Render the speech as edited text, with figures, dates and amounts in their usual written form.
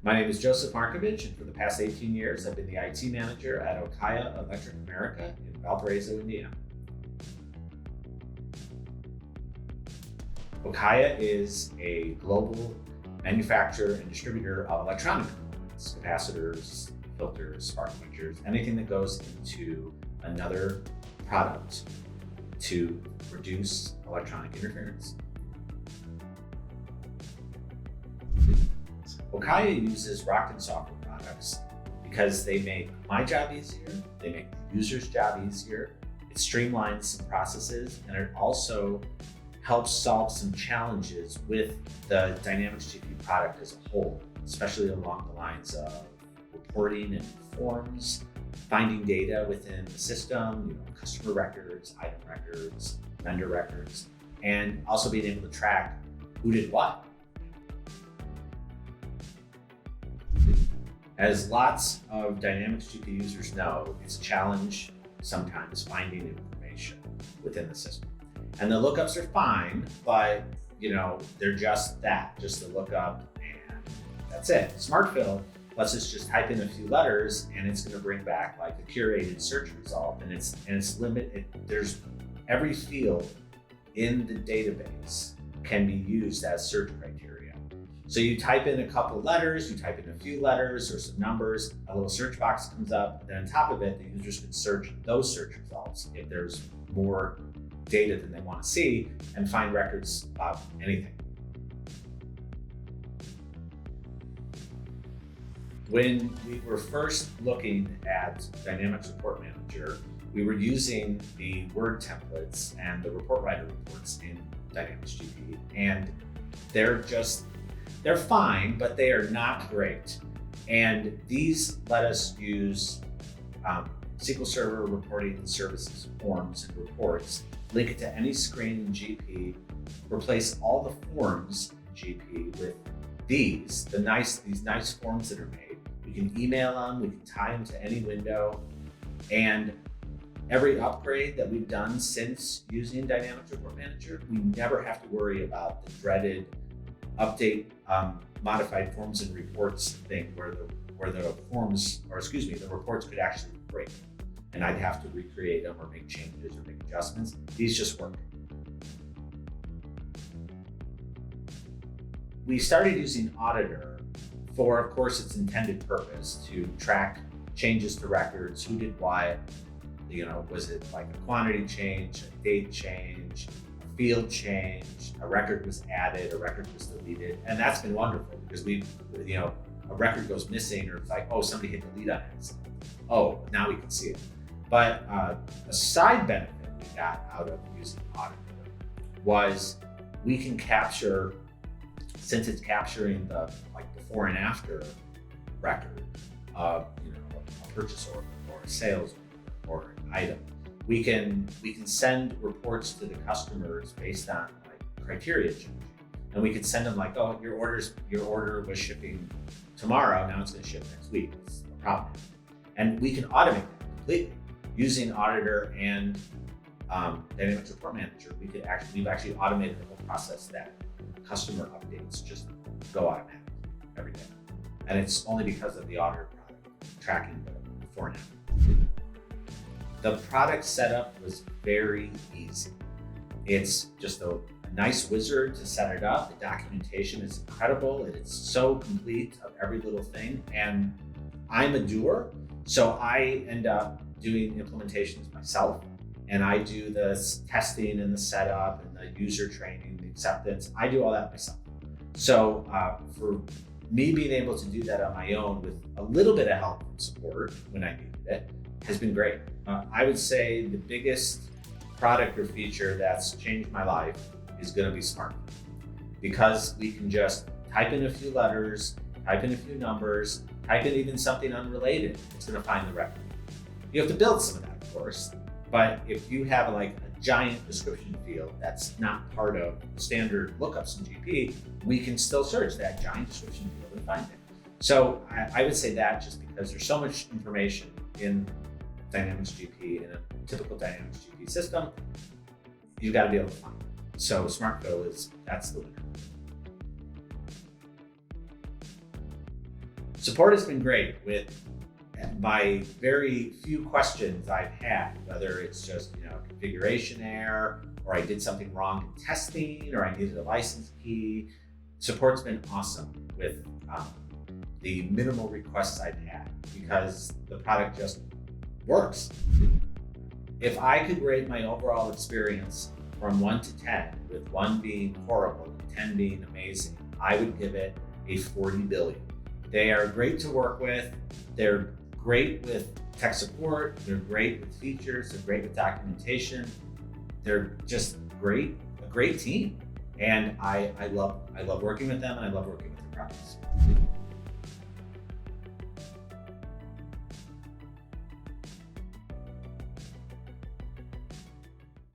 My name is Joseph Markovich, and for the past 18 years, I've been the IT Manager at Okaya Electric America in Valparaiso, Indiana. Okaya is a global manufacturer and distributor of electronic components, capacitors, filters, spark quenchers, anything that goes into another product to reduce electronic interference. Okaya uses Rockton Software products because they make my job easier, they make the user's job easier, it streamlines some processes, and it also helps solve some challenges with the Dynamics GP product as a whole, especially along the lines of reporting and forms, finding data within the system, customer records, item records, vendor records, and also being able to track who did what. As lots of Dynamics GP users know, it's a challenge sometimes finding information within the system. And the lookups are fine, but they're just that, just the lookup, and that's it. SmartFill lets us just type in a few letters and it's going to bring back like a curated search result, and it's limited. There's every field in the database can be used as search criteria. So you type in a couple letters, you type in a few letters or some numbers, a little search box comes up, and then on top of it, the users can search those search results if there's more data than they want to see and find records about anything. When we were first looking at Dynamics Report Manager, we were using the Word templates and the report writer reports in Dynamics GP, and they're fine, but they are not great. And these let us use SQL Server reporting services, forms, and reports, link it to any screen in GP, replace all the forms in GP with these nice forms that are made. We can email them, we can tie them to any window, and every upgrade that we've done since using Dynamics Report Manager, we never have to worry about the dreaded update modified forms and reports thing where the reports could actually break and I'd have to recreate them or make changes or make adjustments. These just work. We started using Auditor for, of course, its intended purpose to track changes to records, who did what, was it like a quantity change, a date change, field change, a record was added, a record was deleted, and that's been wonderful because a record goes missing or it's like, oh, somebody hit delete on it. Oh, now we can see it. But a side benefit we got out of using Auditor was we can capture, since it's capturing the before and after record of a purchase order or a sales order or an item. We can send reports to the customers based on criteria change, and we could send them oh, your order was shipping tomorrow, now it's going to ship next week. It's a problem, and we can automate that completely using Auditor and Dynamics Report Manager. We've actually automated the whole process that customer updates just go automatic every day, and it's only because of the Auditor product tracking the before and after. The product setup was very easy. It's just a nice wizard to set it up. The documentation is incredible. It's so complete of every little thing. And I'm a doer, so I end up doing implementations myself. And I do the testing and the setup and the user training, the acceptance. I do all that myself. So for me being able to do that on my own with a little bit of help and support when I needed it has been great. I would say the biggest product or feature that's changed my life is going to be SmartFill, because we can just type in a few letters, type in a few numbers, type in even something unrelated. It's going to find the record. You have to build some of that, of course, but if you have a giant description field that's not part of the standard lookups in GP, we can still search that giant description field and find it. So I would say that just because there's so much information in Dynamics GP, in a typical Dynamics GP system, you've got to be able to find it. So SmartFill that's the winner. Support has been great with my very few questions I've had, whether it's just configuration error, or I did something wrong in testing, or I needed a license key. Support's been awesome with the minimal requests I've had because the product just works. If I could rate my overall experience from 1 to 10, with 1 being horrible and 10 being amazing, I would give it a 40 billion. They are great to work with. They're great with tech support. They're great with features. They're great with documentation. They're just a great team. And I love working with them, and I love working with their products.